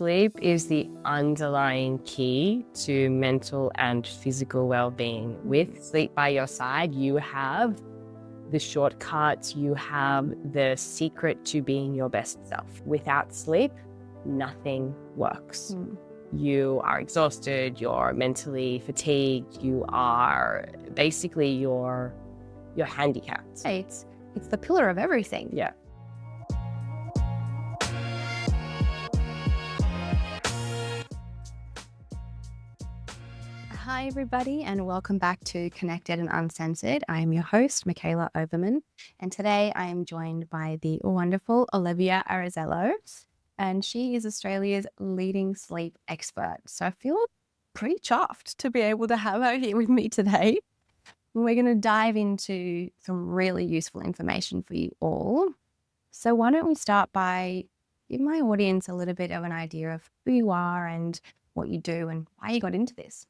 Sleep is the underlying key to mental and physical well-being. With sleep by your side, you have the shortcuts, you have the secret to being your best self. Without sleep, nothing works. You are exhausted, you're mentally fatigued, you are basically you're handicapped. It's the pillar of everything. Yeah. Hi, everybody, and welcome back to Connected and Uncensored. I am your host, Michaela Overman, and today I am joined by the wonderful Olivia Arizello, and she is Australia's leading sleep expert. So I feel pretty chuffed to be able to have her here with me today. We're going to dive into some really useful information for you all. So why don't we start by giving my audience a little bit of an idea of who you are and what you do and why you got into this.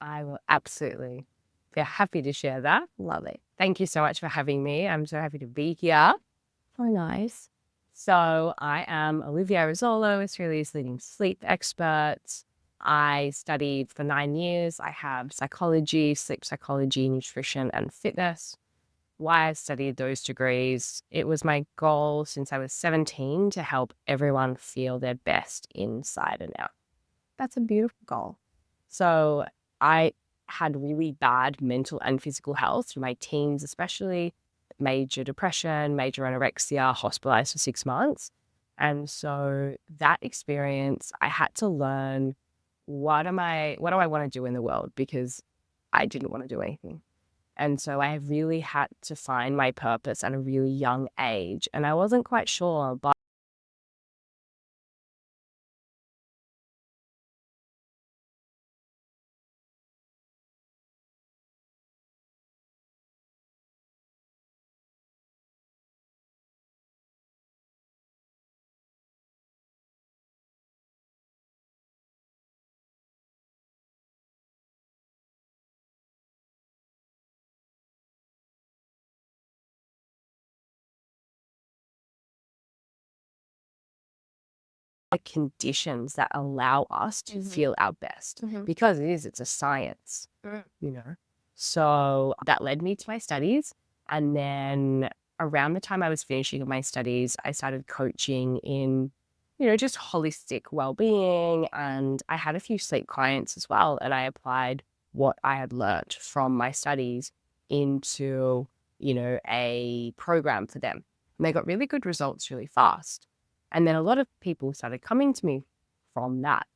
I will absolutely be happy to share that. Love it. Thank you so much for having me. I'm so happy to be here. Oh, nice. So I am Olivia Arizello, Australia's leading sleep expert. I studied for 9 years. I have psychology, sleep psychology, nutrition, and fitness. Why I studied those degrees, it was my goal since I was 17 to help everyone feel their best inside and out. That's a beautiful goal. So I had really bad mental and physical health through my teens, especially major depression, major anorexia, hospitalized for 6 months. And so that experience, I had to learn what do I want to do in the world, because I didn't want to do anything. And so I really had to find my purpose at a really young age. And I wasn't quite sure, but the conditions that allow us to feel our best, because it's a science, you know. So that led me to my studies. And then around the time I was finishing my studies, I started coaching in, just holistic well-being. And I had a few sleep clients as well. And I applied what I had learned from my studies into, a program for them. And they got really good results really fast. And then a lot of people started coming to me from that.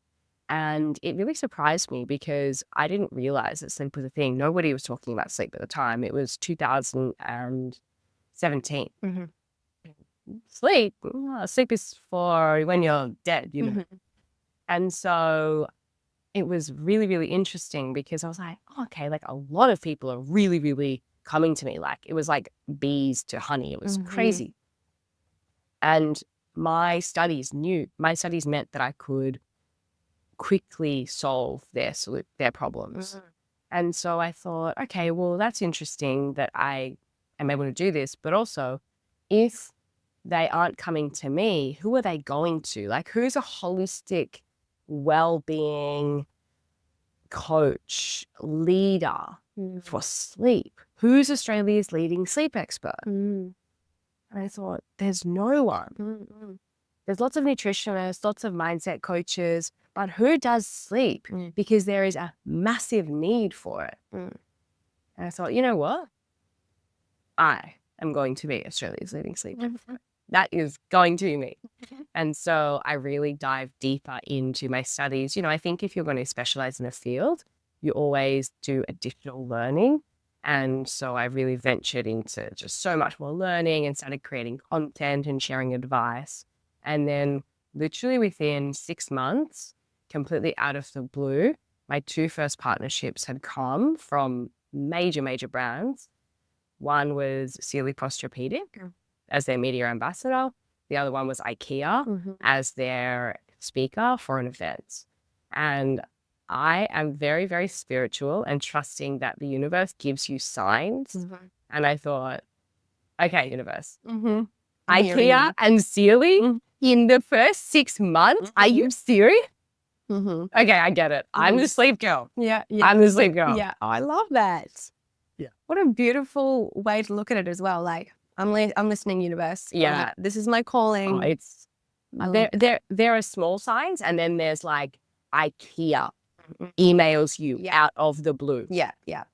And it really surprised me because I didn't realize that sleep was a thing. Nobody was talking about sleep at the time. It was 2017. Sleep is for when you're dead, And so it was really, really interesting because I was like, oh, okay, like a lot of people are really, really coming to me. Like it was like bees to honey. It was crazy. And my studies meant that I could quickly solve their problems. And so I thought, okay, well, that's interesting that I am able to do this, but also if they aren't coming to me, who are they going to? Like, who's a holistic well-being coach, leader for sleep? Who's Australia's leading sleep expert? And I thought, there's no one. There's lots of nutritionists, lots of mindset coaches, but who does sleep? Because there is a massive need for it. And I thought, you know what? I am going to be Australia's leading sleep expert. That is going to be me. And so I really dive deeper into my studies. I think if you're going to specialize in a field, you always do additional learning. And so I really ventured into just so much more learning and started creating content and sharing advice. And then literally within 6 months, completely out of the blue, my 2 first partnerships had come from major, major brands. One was Sealy Posturepedic as their media ambassador. The other one was IKEA as their speaker for an event. And I am very, very spiritual and trusting that the universe gives you signs. And I thought, okay, universe, IKEA and Sealy in the first 6 months? Are you serious? Okay, I get it. I'm the sleep girl. Yeah, yeah. I'm the sleep girl. Yeah, I love that. Yeah. What a beautiful way to look at it as well. Like, I'm listening, universe. Yeah. Like, this is my calling. Oh, it's there are small signs, and then there's like IKEA emails you out of the blue. Yeah, yeah.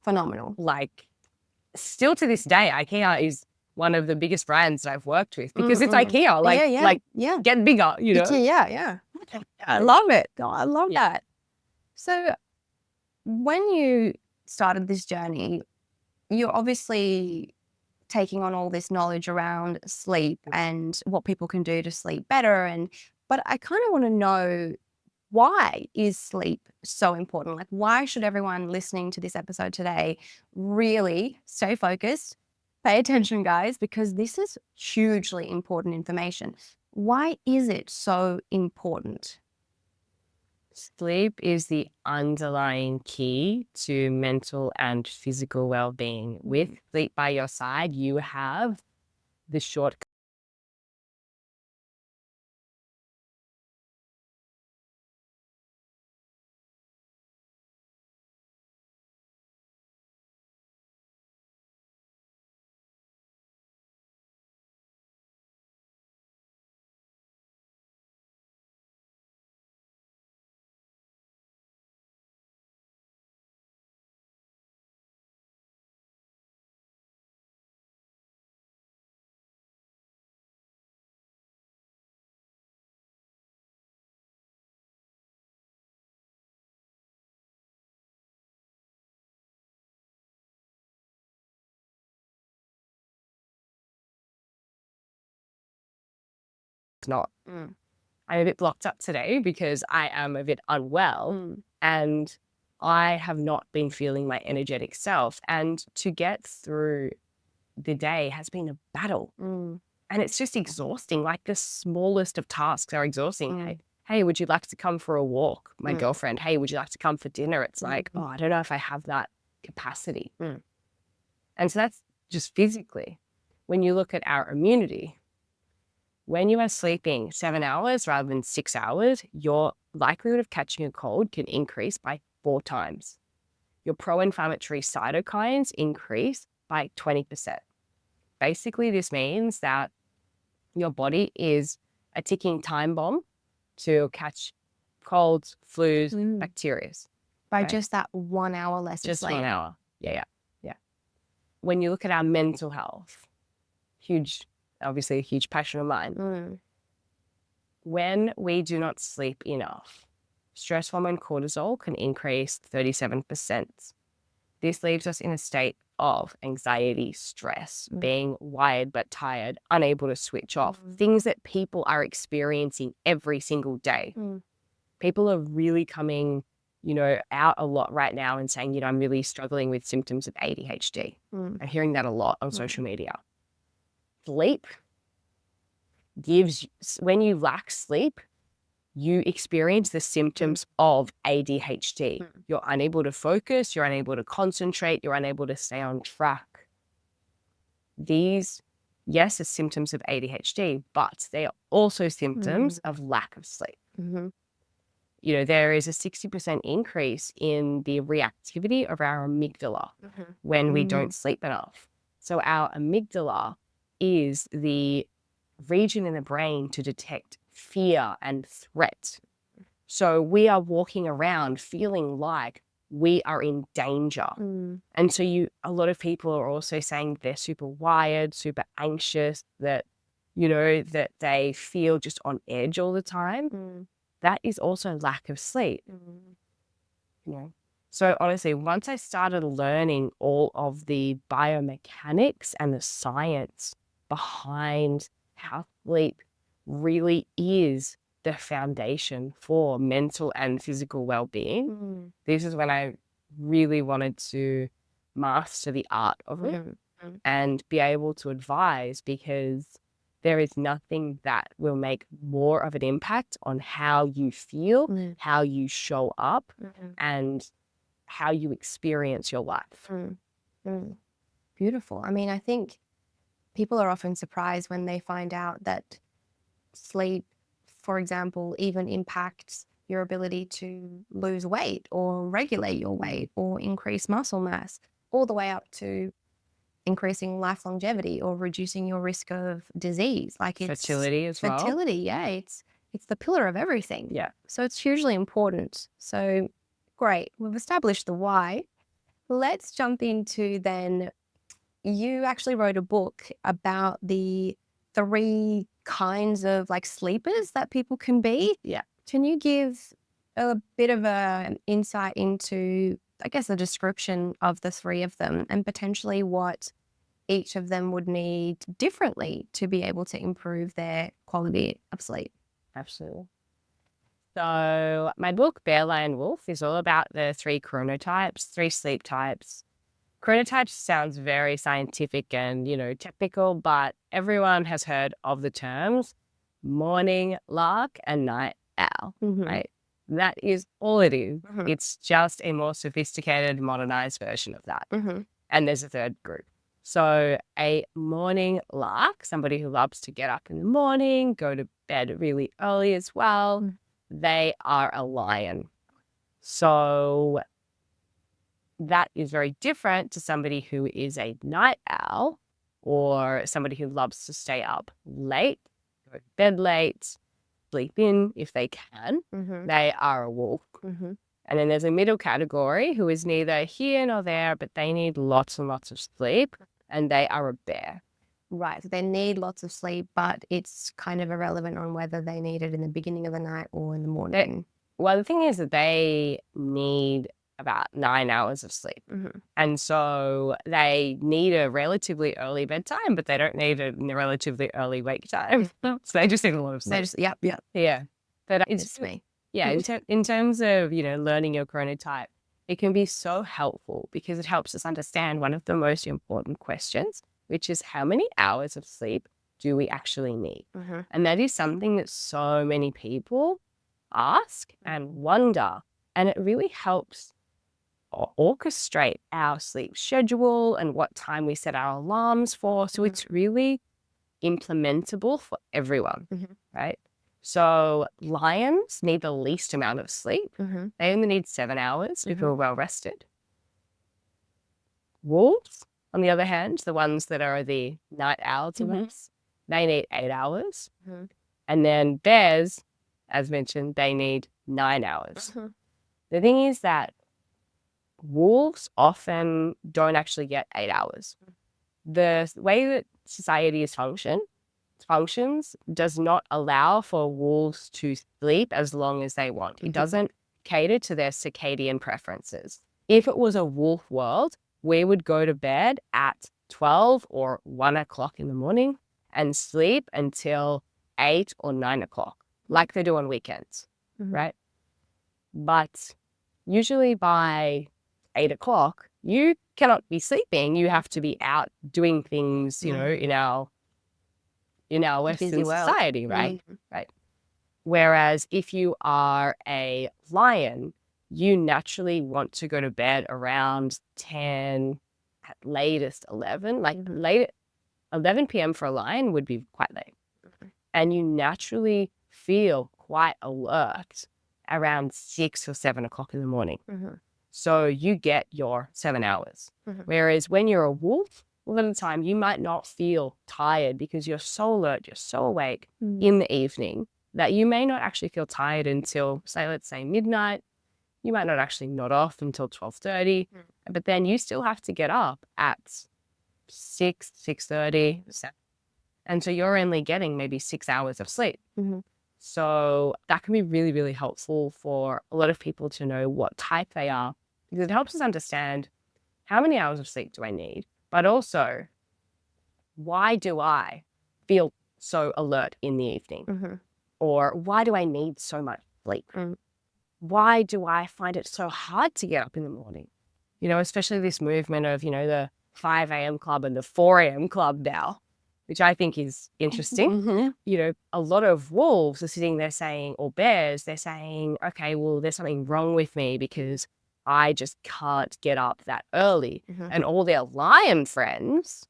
Phenomenal. Like, still to this day, IKEA is one of the biggest brands that I've worked with because it's IKEA. Like, get bigger, you know? Yeah. I love it. Oh, I love that. So when you started this journey, you're obviously taking on all this knowledge around sleep and what people can do to sleep better. But I kind of want to know, why is sleep so important? Like, why should everyone listening to this episode today really stay focused, pay attention, guys, because this is hugely important information. Why is it so important? Sleep is the underlying key to mental and physical well-being. With sleep by your side, you have the shortcut. Not. I'm a bit blocked up today because I am a bit unwell and I have not been feeling my energetic self. And to get through the day has been a battle. And it's just exhausting. Like, the smallest of tasks are exhausting. Hey, would you like to come for a walk? My girlfriend, hey, would you like to come for dinner? It's like, oh, I don't know if I have that capacity. And so that's just physically. When you look at our immunity, when you are sleeping 7 hours rather than 6 hours, your likelihood of catching a cold can increase by 4 times. Your pro-inflammatory cytokines increase by 20%. Basically, this means that your body is a ticking time bomb to catch colds, flus, bacteria. By just that 1 hour less of sleep. Just 1 hour. Yeah. When you look at our mental health, obviously a huge passion of mine. When we do not sleep enough, stress hormone cortisol can increase 37%. This leaves us in a state of anxiety, stress, being wired but tired, unable to switch off, things that people are experiencing every single day. People are really coming, out a lot right now and saying, I'm really struggling with symptoms of ADHD. I'm hearing that a lot on social media. Sleep when you lack sleep, you experience the symptoms of ADHD. You're unable to focus, you're unable to concentrate, you're unable to stay on track. These, yes, are symptoms of ADHD, but they are also symptoms of lack of sleep. There is a 60% increase in the reactivity of our amygdala when we don't sleep enough. So our amygdala is the region in the brain to detect fear and threat. So we are walking around feeling like we are in danger. And so a lot of people are also saying they're super wired, super anxious, that, that they feel just on edge all the time. That is also lack of sleep. So honestly, once I started learning all of the biomechanics and the science behind how sleep really is the foundation for mental and physical well-being, this is when I really wanted to master the art of it and be able to advise, because there is nothing that will make more of an impact on how you feel, how you show up, and how you experience your life. Beautiful. I mean, I think people are often surprised when they find out that sleep, for example, even impacts your ability to lose weight or regulate your weight or increase muscle mass, all the way up to increasing life longevity or reducing your risk of disease. Like it's Fertility as well. fertility, yeah. It's the pillar of everything. Yeah. So it's hugely important. So great. We've established the why. Let's jump into then, you actually wrote a book about the 3 kinds of like sleepers that people can be. Yeah. Can you give a bit of an insight into, I guess, a description of the 3 of them and potentially what each of them would need differently to be able to improve their quality of sleep? Absolutely. So my book, Bear, Lion, Wolf, is all about the 3 chronotypes, 3 sleep types. Chronotypes sounds very scientific and, technical, but everyone has heard of the terms morning lark and night owl, right? That is all it is. It's just a more sophisticated, modernized version of that. And there's a third group. So a morning lark, somebody who loves to get up in the morning, go to bed really early as well, they are a lion. So that is very different to somebody who is a night owl or somebody who loves to stay up late, go to bed late, sleep in if they can. They are a wolf. And then there's a middle category who is neither here nor there, but they need lots and lots of sleep, and they are a bear. Right. So they need lots of sleep, but it's kind of irrelevant on whether they need it in the beginning of the night or in the morning. Well, the thing is that they need about 9 hours of sleep. And so they need a relatively early bedtime, but they don't need a relatively early wake time. So they just need a lot of sleep. They just, yep. Yeah. But It's me. yeah, in terms of, learning your chronotype, it can be so helpful because it helps us understand one of the most important questions, which is how many hours of sleep do we actually need? And that is something that so many people ask and wonder, and it really helps orchestrate our sleep schedule and what time we set our alarms for. So it's really implementable for everyone, right? So lions need the least amount of sleep. They only need 7 hours if you're well rested. Wolves, on the other hand, the ones that are the night owls of us, they need 8 hours. And then bears, as mentioned, they need 9 hours. The thing is that wolves often don't actually get 8 hours. The way that society functions does not allow for wolves to sleep as long as they want. It doesn't cater to their circadian preferences. If it was a wolf world, we would go to bed at 12 or 1 o'clock in the morning and sleep until 8 or 9 o'clock, like they do on weekends, right? But usually by 8 o'clock, you cannot be sleeping. You have to be out doing things, in our Western Busy world. society, right? Right. Whereas if you are a lion, you naturally want to go to bed around 10, at latest 11. Like late 11 p.m. for a lion would be quite late. And you naturally feel quite alert around 6 or 7 o'clock in the morning. So you get your 7 hours. Whereas when you're a wolf, a lot of the time you might not feel tired because you're so alert, you're so awake in the evening that you may not actually feel tired until, let's say midnight. You might not actually nod off until 12:30, but then you still have to get up at 6, 6:30, 7. And so you're only getting maybe 6 hours of sleep. So that can be really, really helpful for a lot of people to know what type they are, because it helps us understand how many hours of sleep do I need, but also why do I feel so alert in the evening? Or why do I need so much sleep? Why do I find it so hard to get up in the morning? Especially this movement of, the 5 a.m. club and the 4 a.m. club now, which I think is interesting. A lot of wolves are sitting there saying, or bears, they're saying, okay, well, there's something wrong with me because I just can't get up that early. And all their lion friends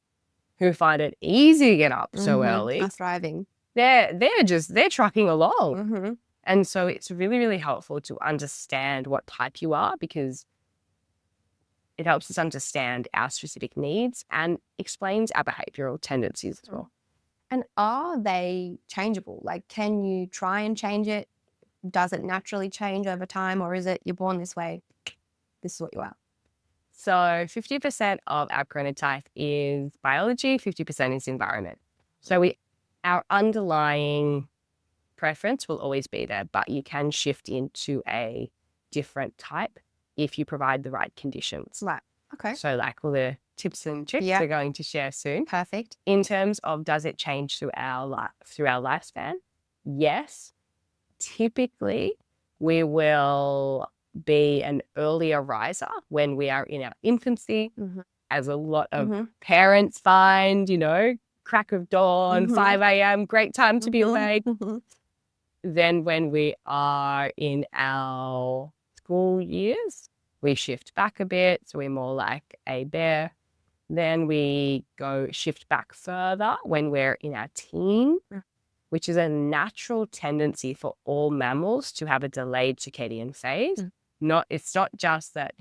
who find it easy to get up so Mm-hmm. early, Are thriving. they're trucking along. Mm-hmm. And so it's really, really helpful to understand what type you are, because it helps us understand our specific needs and explains our behavioral tendencies as well. And are they changeable? Like, can you try and change it? Does it naturally change over time, or is it you're born this way? This is what you are. So 50% of our chronotype is biology, 50% is environment. So our underlying preference will always be there, but you can shift into a different type if you provide the right conditions. Right. Okay. So like all the tips and tricks Yeah. we're going to share soon. Perfect. In terms of does it change through our lifespan? Yes. Typically, we will be an earlier riser when we are in our infancy, Mm-hmm. as a lot of Mm-hmm. parents find, crack of dawn, Mhm. 5 a.m., great time to be Mhm. awake. Mhm. Then when we are in our school years, we shift back a bit. So we're more like a bear. Then we shift back further when we're in our teen, which is a natural tendency for all mammals to have a delayed circadian phase. It's not just that,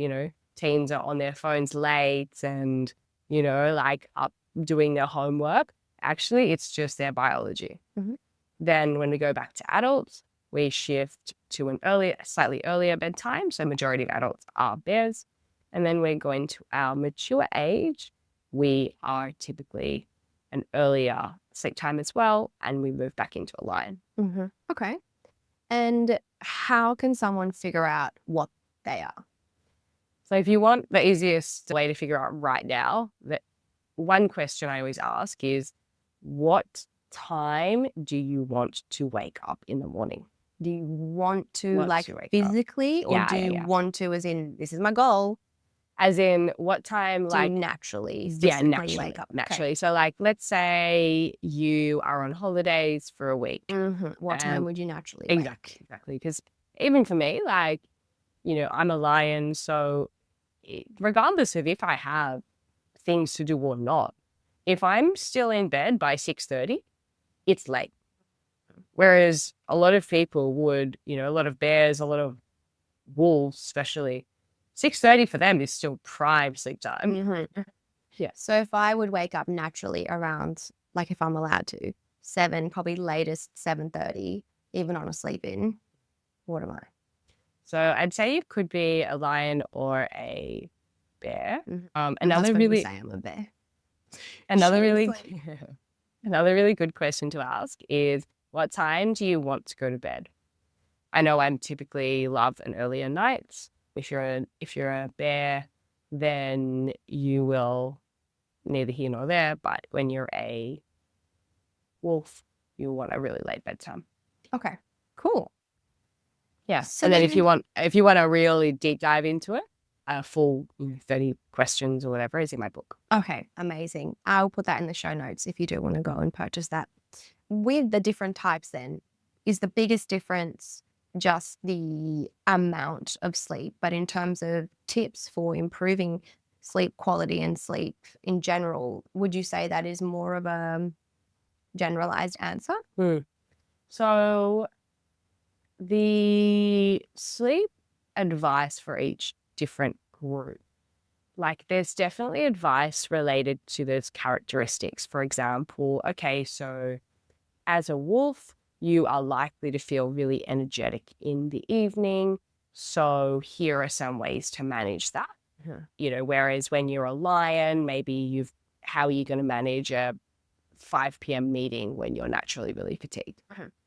teens are on their phones late and, like up doing their homework. Actually, it's just their biology. Mhm. Then when we go back to adults, we shift to slightly earlier bedtime. So majority of adults are bears. And then we're going to our mature age. We are typically an earlier sleep time as well, and we move back into a lion. Mm-hmm. Okay. And how can someone figure out what they are? So if you want the easiest way to figure out right now, that one question I always ask is, what time do you want to wake up in the morning? Do you want to Want like to wake up. physically, or Yeah, do yeah, you yeah. want to, as in this is my goal? As in what time, Do like, you naturally, yeah, physically wake up? naturally. So like, let's say you are on holidays for a week. Okay. Mm-hmm. What time would you naturally Exactly. Because even for me, like, I'm a lion. So regardless of if I have things to do or not, if I'm still in bed by 6:30, it's late. Whereas a lot of people would, a lot of bears, a lot of wolves, especially, 6:30 for them is still prime sleep time. Mm-hmm. Yeah. So if I would wake up naturally around, like if I'm allowed to, 7, probably latest 7:30, even on a sleep in, what am I? So I'd say you could be a lion or a bear. Mhm. Um, My another husband would really, say I'm a bear. another really, Seriously. another really good question to ask is, what time do you want to go to bed? I know I'm typically love an earlier night. If you're a bear, then you will neither here nor there. But when you're a wolf, you want a really late bedtime. Okay, cool. Yeah. So And then then- if you want to really deep dive into it, a full 30 questions or whatever is in my book. Okay, amazing. I'll put that in the show notes if you do want to go and purchase that. With the different types then, is the biggest difference just the amount of sleep? But in terms of tips for improving sleep quality and sleep in general, would you say that is more of a generalized answer? So the sleep advice for each different group, like there's definitely advice related to those characteristics. For example, okay, so as a wolf, you are likely to feel really energetic in the evening. So here are some ways to manage that. Whereas when you're a lion, maybe how are you going to manage a 5 p.m. meeting when you're naturally really fatigued?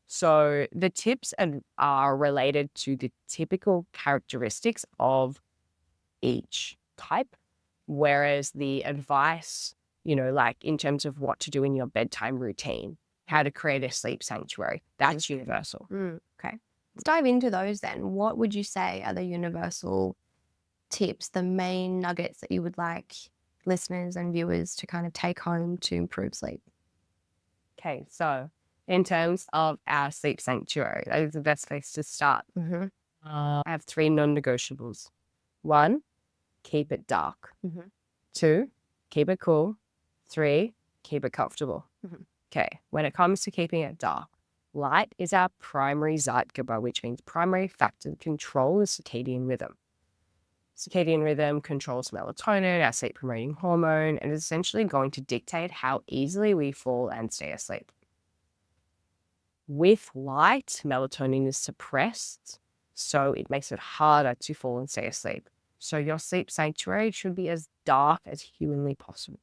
So the tips are related to the typical characteristics of each type, whereas the advice, like in terms of what to do in your bedtime routine, how to create a sleep sanctuary, that's universal. Okay. Let's dive into those then. What would you say are the universal tips, the main nuggets that you would like listeners and viewers to kind of take home to improve sleep? Okay, so in terms of our sleep sanctuary, that is the best place to start. I have 3 non-negotiables. 1, keep it dark. 2, keep it cool. 3, keep it comfortable. Mhm. Okay, when it comes to keeping it dark, light is our primary Zeitgeber, which means primary factor to control the circadian rhythm. Circadian rhythm controls melatonin, our sleep promoting hormone, and is essentially going to dictate how easily we fall and stay asleep. With light, melatonin is suppressed, so it makes it harder to fall and stay asleep. So your sleep sanctuary should be as dark as humanly possible.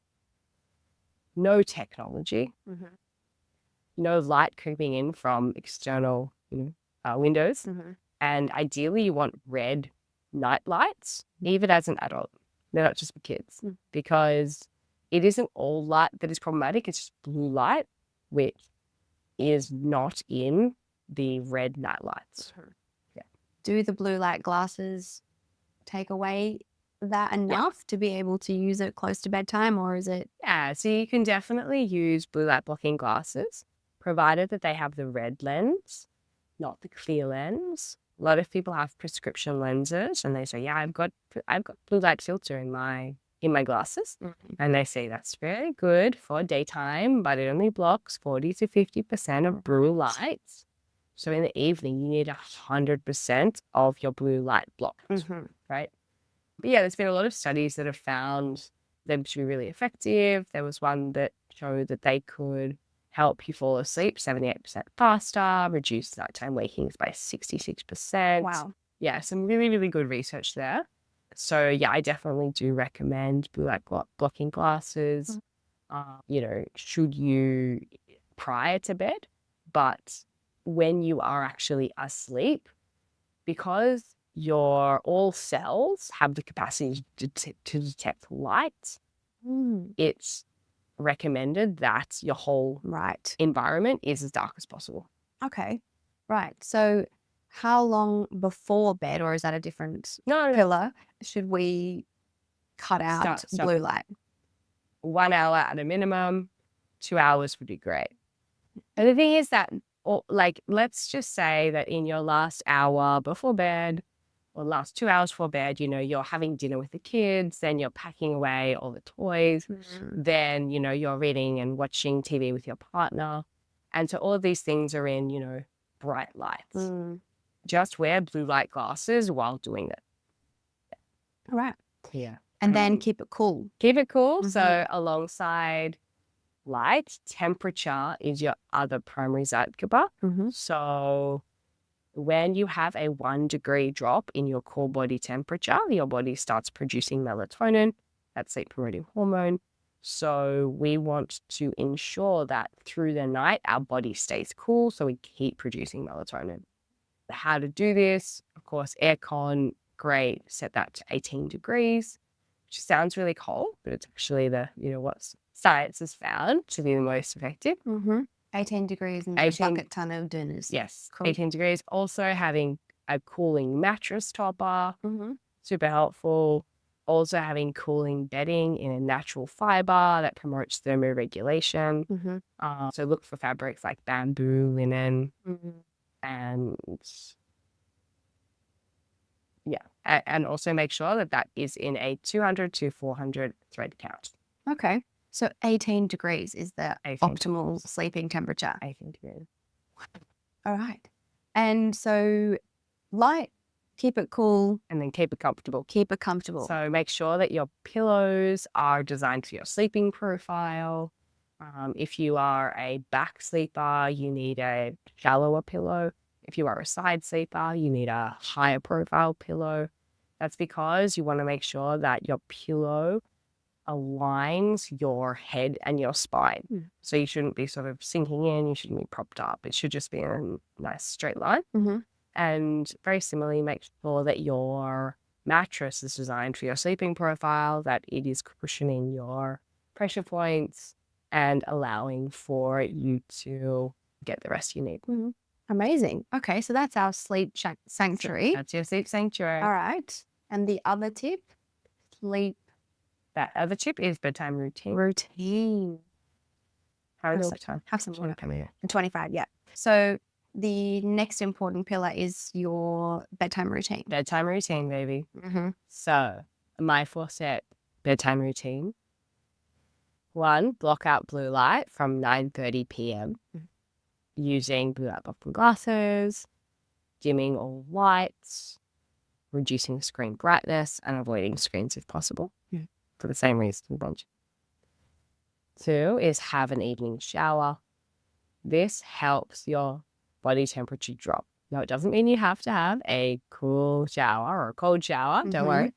No technology, Mhm. no light creeping in from external windows. Mhm. And ideally, you want red night lights, even as an adult. They're not just for kids, Mm. because it isn't all light that is problematic. It's just blue light, which is not in the red night lights. Yeah. Do the blue light glasses take away that enough to be able to use it close to bedtime, or is it? Yeah, so you can definitely use blue light blocking glasses, provided that they have the red lens, not the clear lens. A lot of people have prescription lenses, and they say, "Yeah, I've got blue light filter in my glasses," and they say that's very good for daytime, but it only blocks 40 to 50% of blue lights. So in the evening, you need 100% of your blue light blocked, right? But yeah, there's been a lot of studies that have found them to be really effective. There was one that showed that they could help you fall asleep 78% faster, reduce nighttime wakings by 66%. Wow. Yeah, some really, really good research there. So yeah, I definitely do recommend blue light blocking glasses. Should you prior to bed, but when you are actually asleep, because your all cells have the capacity to detect light, it's recommended that your whole Right. environment is as dark as possible. Okay. Right. So how long before bed, or is that a different No, pillar, should we cut out stop. blue light? 1 hour at a minimum, 2 hours would be great. And the thing is that, let's just say that in your last hour before bed, or last 2 hours before bed, you're having dinner with the kids, then you're packing away all the toys, then, you're reading and watching TV with your partner. And so all of these things are in, bright lights. Just wear blue light glasses while doing it. All right. Yeah. And then keep it cool. Keep it cool. So alongside light, temperature is your other primary Zeitgeber. So when you have a 1 degree drop in your core body temperature, your body starts producing melatonin, that sleep promoting hormone. So we want to ensure that through the night, our body stays cool, so we keep producing melatonin. How to do this? Of course, aircon, great. Set that to 18 degrees, which sounds really cold, but it's actually what science has found to be the most effective. 18 degrees and a bucket ton of dinners. Yes, Cool. 18 degrees. Also having a cooling mattress topper, super helpful. Also having cooling bedding in a natural fiber that promotes thermoregulation. So look for fabrics like bamboo, linen, and yeah, and also make sure that that is in a 200 to 400 thread count. Okay. So 18 degrees is the 18 optimal sleeping temperature. 18 degrees. All right. And so light, keep it cool, And then keep it comfortable. keep it comfortable. So make sure that your pillows are designed for your sleeping profile. If you are a back sleeper, you need a shallower pillow. If you are a side sleeper, you need a higher profile pillow. That's because you want to make sure that your pillow aligns your head and your spine. So you shouldn't be sort of sinking in, you shouldn't be propped up. It should just be in a nice straight line. And very similarly, make sure that your mattress is designed for your sleeping profile, that it is cushioning your pressure points and allowing for you to get the rest you need. Amazing. Okay, so that's our sleep sanctuary. That's your sleep sanctuary. All right. And the other tip, sleep That other tip is bedtime routine. How Have is some- bedtime? Have some water. Come here. And 25, yeah. So the next important pillar is your bedtime routine. Bedtime routine, baby. So my 4-step bedtime routine One, block out blue light from 9:30 p.m. using blue light blocking glasses, dimming all lights, reducing screen brightness, and avoiding screens if possible for the same reason you mentioned. Two is have an evening shower. This helps your body temperature drop. Now, it doesn't mean you have to have a cool shower or a cold shower, don't worry.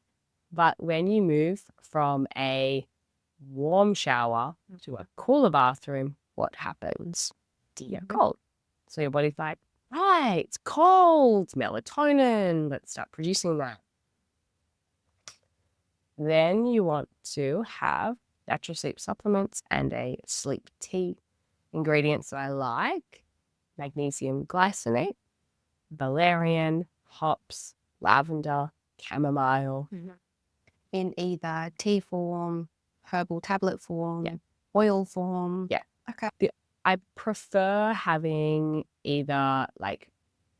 But when you move from a warm shower to a cooler bathroom, what happens? You get cold. So your body's like, right, it's cold, melatonin, let's start producing that. Then you want to have natural sleep supplements and a sleep tea. Ingredients that I like: magnesium glycinate, valerian, hops, lavender, chamomile. In either tea form, herbal tablet form, Yeah. oil form. Yeah. Okay. I prefer having either like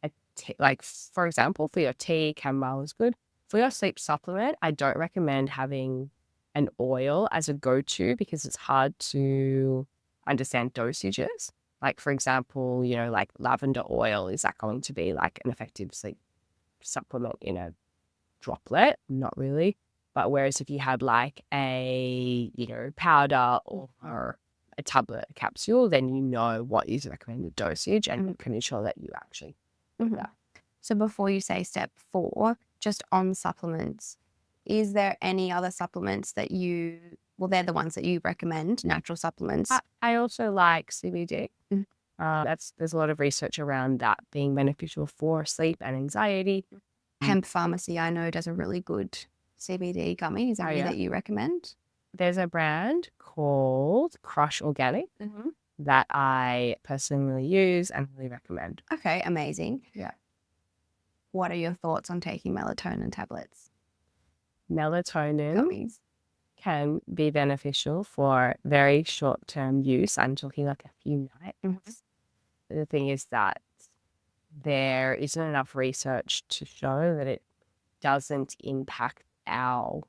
a tea, like for example, for your tea, chamomile is good. For your sleep supplement, I don't recommend having an oil as a go-to because it's hard to understand dosages. Like for example, like lavender oil, is that going to be like an effective sleep supplement in a droplet? Not really. But whereas if you had like a, powder or a tablet, a capsule, then you know what is the recommended dosage and you can ensure that you actually do that. So before you say step 4, just on supplements, is there any other supplements that they're the ones that you recommend, natural supplements? I also like CBD. There's a lot of research around that being beneficial for sleep and anxiety. Hemp Pharmacy, I know, does a really good CBD gummy. Is there any that you recommend? There's a brand called Crush Organic that I personally use and really recommend. Okay, amazing. Yeah. What are your thoughts on taking melatonin tablets? Melatonin Gummies can be beneficial for very short-term use. I'm talking like a few nights. The thing is that there isn't enough research to show that it doesn't impact so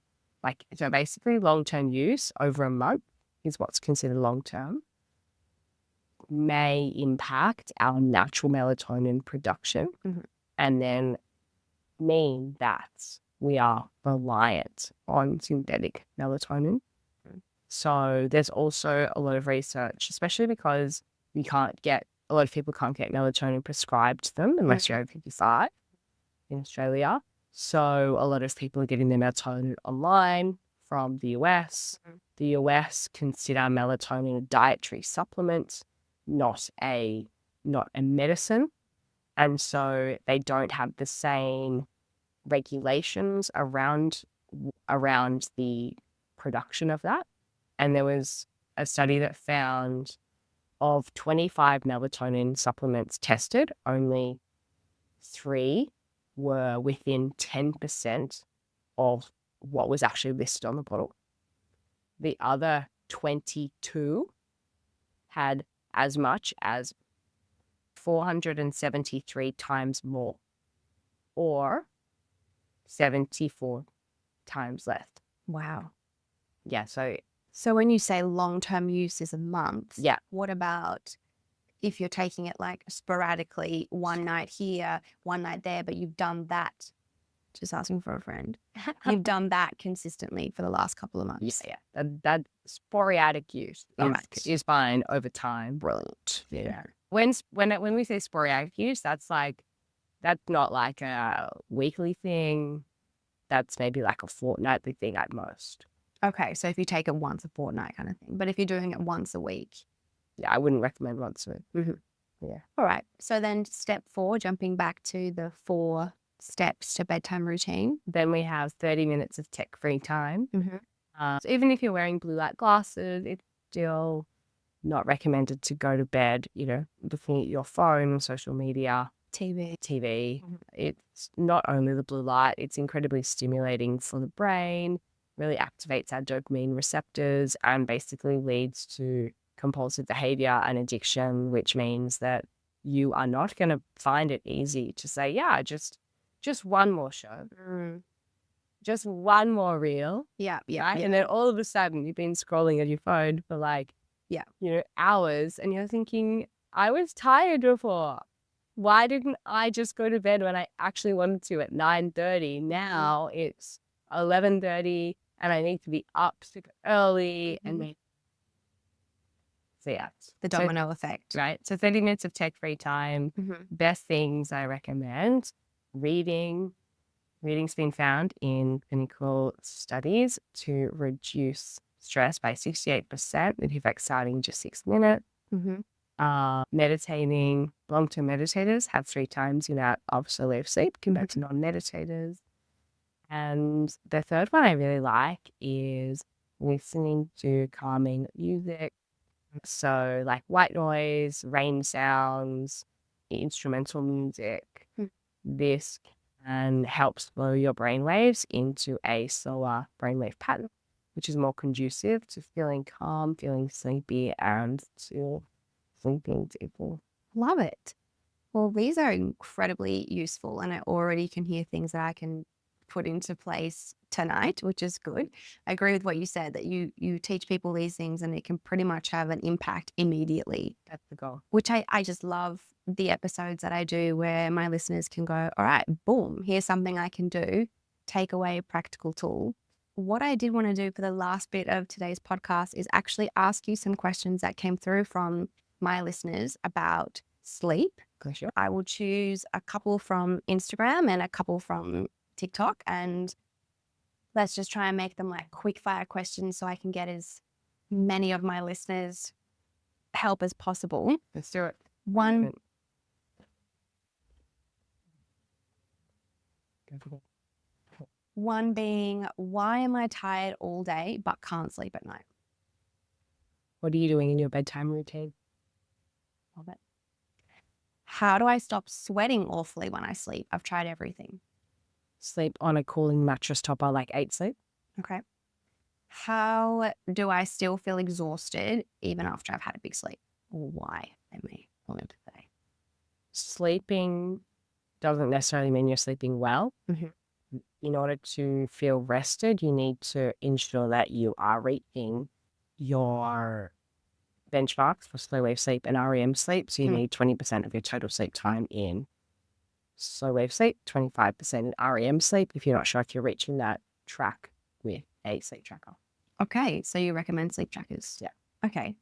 basically long-term use over a month is what's considered long-term, may impact our natural melatonin production and then mean that we are reliant on synthetic melatonin. So there's also a lot of research, especially because a lot of people can't get melatonin prescribed to them unless you're over 55 in Australia. So a lot of people are getting their melatonin online from the US. The US consider melatonin a dietary supplement, not a medicine. And so they don't have the same regulations around the production of that. And there was a study that found of 25 melatonin supplements tested, only 3 were within 10% of what was actually listed on the bottle. The other 22 had as much as 473 times more, or 74 times less. Wow. Yeah, So when you say long-term use is a month, yeah. What about if you're taking it like sporadically, one night here, one night there, but you've done that, just asking for a friend, you've done that consistently for the last couple of months? Yeah. That sporadic use is fine over time. Brilliant. Yeah. When we say sporadic use, that's not like a weekly thing. That's maybe like a fortnightly thing at most. Okay, so if you take it once a fortnight kind of thing, but if you're doing it once a week. Yeah, I wouldn't recommend once a week. Yeah. All right. So then step 4, jumping back to the 4 steps to bedtime routine. Then we have 30 minutes of tech-free time. So even if you're wearing blue light glasses, it's still not recommended to go to bed, looking at your phone, social media, TV. It's not only the blue light, it's incredibly stimulating for the brain, really activates our dopamine receptors and basically leads to compulsive behavior and addiction, which means that you are not going to find it easy to say, yeah, just one more show. just one more reel, Yeah. right? And then all of a sudden you've been scrolling on your phone for like, hours, and you're thinking, I was tired before. Why didn't I just go to bed when I actually wanted to at 9:30? Now it's 11:30 and I need to be up super early and make The domino effect. right? So 30 minutes of tech-free time. Best things I recommend: reading. Reading's been found in clinical studies to reduce stress by 68% with effects starting just 6 minutes. Meditating. Long-term meditators have 3 times the amount of slow wave sleep compared to non-meditators. And the third one I really like is listening to calming music. So like white noise, rain sounds, instrumental music. This can help slow your brain waves into a slower brainwave pattern, which is more conducive to feeling calm, feeling sleepy, and to sleeping deeply. Love it. Well, these are incredibly useful, and I already can hear things that I can put into place tonight, which is good. I agree with what you said, that you teach people these things and it can pretty much have an impact immediately. That's the goal. Which I just love the episodes that I do where my listeners can go, all right, boom, here's something I can do, take away a practical tool. What I did want to do for the last bit of today's podcast is actually ask you some questions that came through from my listeners about sleep. Sure. I will choose a couple from Instagram and a couple from TikTok, and let's just try and make them like quick fire questions so I can get as many of my listeners help as possible. Let's do it. One being, why am I tired all day but can't sleep at night? What are you doing in your bedtime routine? Love it. How do I stop sweating awfully when I sleep? I've tried everything. Sleep on a cooling mattress topper like 8 sleep. Okay. How do I still feel exhausted even after I've had a big sleep? Or why am I wanting to say? Sleeping doesn't necessarily mean you're sleeping well. In order to feel rested, you need to ensure that you are reaching your benchmarks for slow wave sleep and REM sleep. So you need 20% of your total sleep time in slow wave sleep, 25% in REM sleep if you're not sure if you're reaching that track with a sleep tracker. Okay, so you recommend sleep trackers? Yeah. Okay.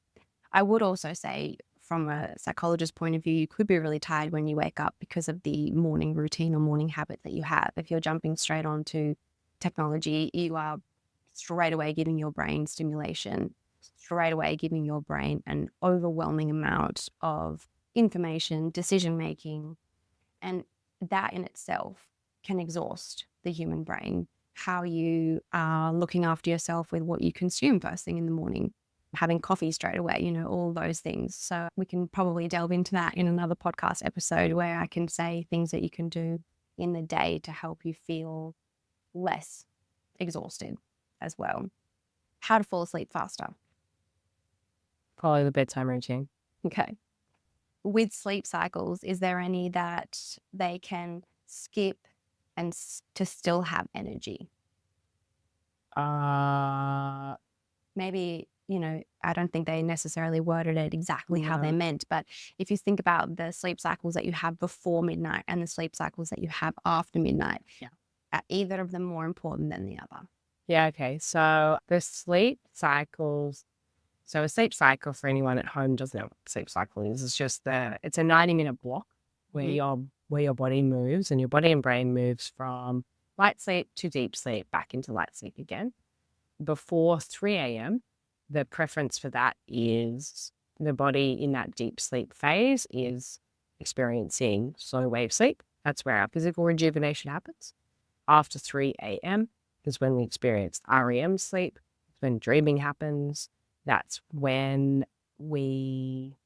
I would also say, from a psychologist's point of view, you could be really tired when you wake up because of the morning routine or morning habit that you have. If you're jumping straight onto technology, you are straight away giving your brain stimulation, straight away giving your brain an overwhelming amount of information, decision making, and that in itself can exhaust the human brain. How you are looking after yourself with what you consume first thing in the morning, having coffee straight away, all those things. So we can probably delve into that in another podcast episode where I can say things that you can do in the day to help you feel less exhausted as well. How to fall asleep faster. Follow the bedtime routine. Okay. With sleep cycles, is there any that they can skip and to still have energy? Maybe, I don't think they necessarily worded it exactly how they meant, but if you think about the sleep cycles that you have before midnight and the sleep cycles that you have after midnight, are either of them more important than the other? Yeah, okay. So the sleep cycles. So a sleep cycle, for anyone at home doesn't know what a sleep cycle is, it's just it's a 90-minute block where your body moves, and your body and brain moves from light sleep to deep sleep back into light sleep again. Before 3 a.m., the preference for that is the body in that deep sleep phase is experiencing slow wave sleep. That's where our physical rejuvenation happens. After 3 a.m. is when we experience REM sleep. It's when dreaming happens. That's when we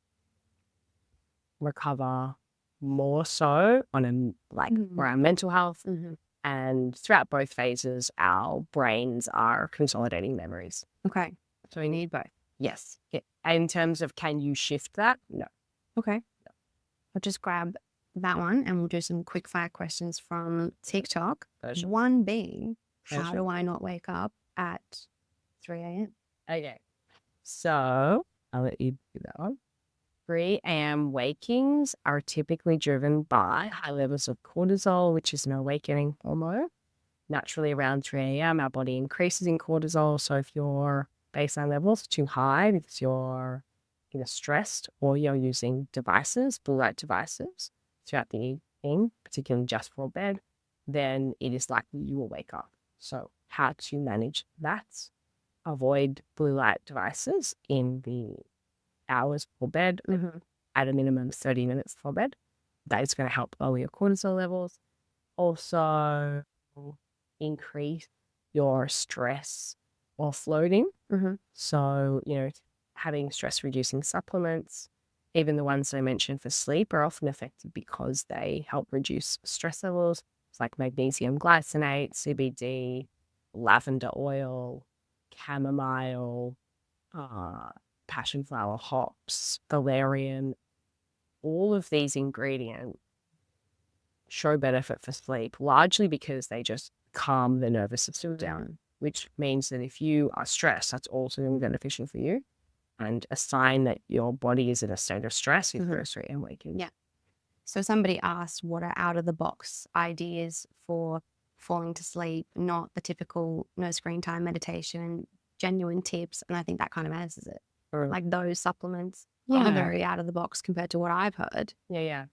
recover more so on for our mental health. And throughout both phases, our brains are consolidating memories. Okay. So we need both. Yes. Yeah. In terms of can you shift that? No. Okay. I'll just grab that one and we'll do some quick fire questions from TikTok. One being, how do I not wake up at 3 a.m.? Okay. So I'll let you do that one. 3 a.m. wakings are typically driven by high levels of cortisol, which is an awakening hormone. Naturally, around 3 a.m., our body increases in cortisol. So if your baseline levels are too high because you're either stressed or you're using devices, blue light devices, throughout the evening, particularly just before bed, then it is likely you will wake up. So how to manage that? Avoid blue light devices in the hours before bed, at a minimum 30 minutes before bed. That is going to help lower your cortisol levels. Also, increase your stress offloading. So, having stress reducing supplements, even the ones that I mentioned for sleep, are often effective because they help reduce stress levels. It's like magnesium glycinate, CBD, lavender oil, chamomile, passion flower hops, valerian. All of these ingredients show benefit for sleep, largely because they just calm the nervous system down, which means that if you are stressed, that's also beneficial for you. And a sign that your body is in a state of stress is first and waking. Yeah. So somebody asked, what are out of the box ideas for falling to sleep, not the typical no screen time meditation, genuine tips. And I think that kind of answers it. Like those supplements are very out of the box compared to what I've heard. Yeah.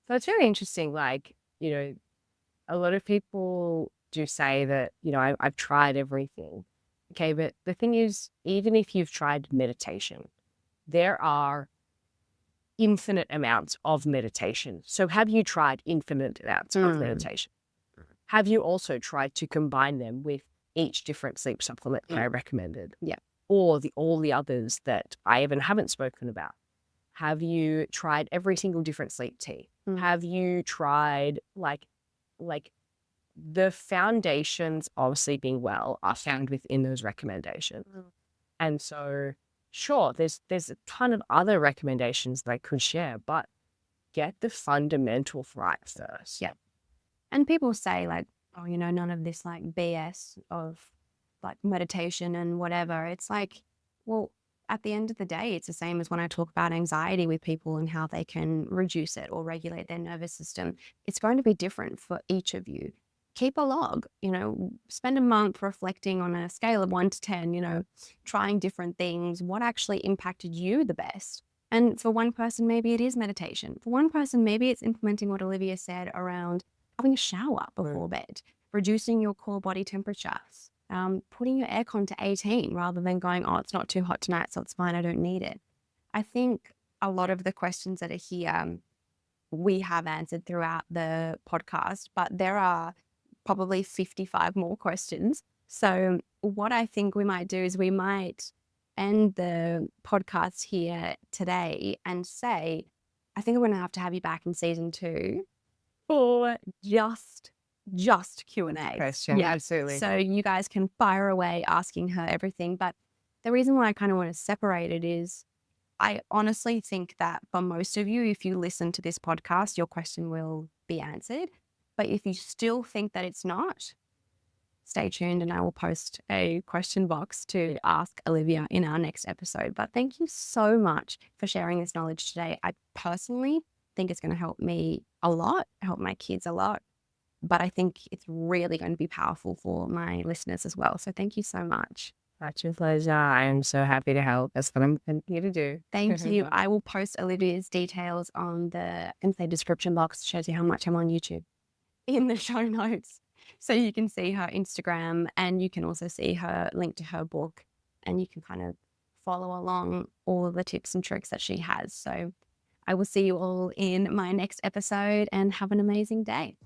So it's really interesting. Like, a lot of people do say that, I've tried everything. Okay. But the thing is, even if you've tried meditation, there are infinite amounts of meditation. So have you tried infinite amounts of meditation? Have you also tried to combine them with each different sleep supplement that I recommended? Yeah. Or all the others that I even haven't spoken about? Have you tried every single different sleep tea? Have you tried like the foundations of sleeping well are found within those recommendations. And so, sure, there's a ton of other recommendations that I could share, but get the fundamentals right first. Yeah. And people say like, oh, none of this like BS of like meditation and whatever. It's like, well, at the end of the day, it's the same as when I talk about anxiety with people and how they can reduce it or regulate their nervous system. It's going to be different for each of you. Keep a log, spend a month reflecting on a scale of 1 to 10, trying different things, what actually impacted you the best. And for one person, maybe it is meditation. For one person, maybe it's implementing what Olivia said around having a shower before bed, reducing your core body temperature, putting your aircon to 18 rather than going, oh, it's not too hot tonight, so it's fine, I don't need it. I think a lot of the questions that are here, we have answered throughout the podcast, but there are probably 55 more questions. So what I think we might do is we might end the podcast here today and say, I think we're going to have you back in season 2 for just Q&A. Question. Yeah, Absolutely. so you guys can fire away asking her everything. But the reason why I kind of want to separate it is I honestly think that for most of you, if you listen to this podcast, your question will be answered. But if you still think that it's not, stay tuned and I will post a question box to ask Olivia in our next episode. But thank you so much for sharing this knowledge today. I personally think it's going to help me a lot, help my kids a lot. But I think it's really going to be powerful for my listeners as well. So thank you so much. Such a pleasure. I am so happy to help. That's what I'm here to do. Thank you. I will post Olivia's details on the description box. It shows you how much I'm on YouTube in the show notes. So you can see her Instagram and you can also see her link to her book and you can kind of follow along all of the tips and tricks that she has. So I will see you all in my next episode and have an amazing day.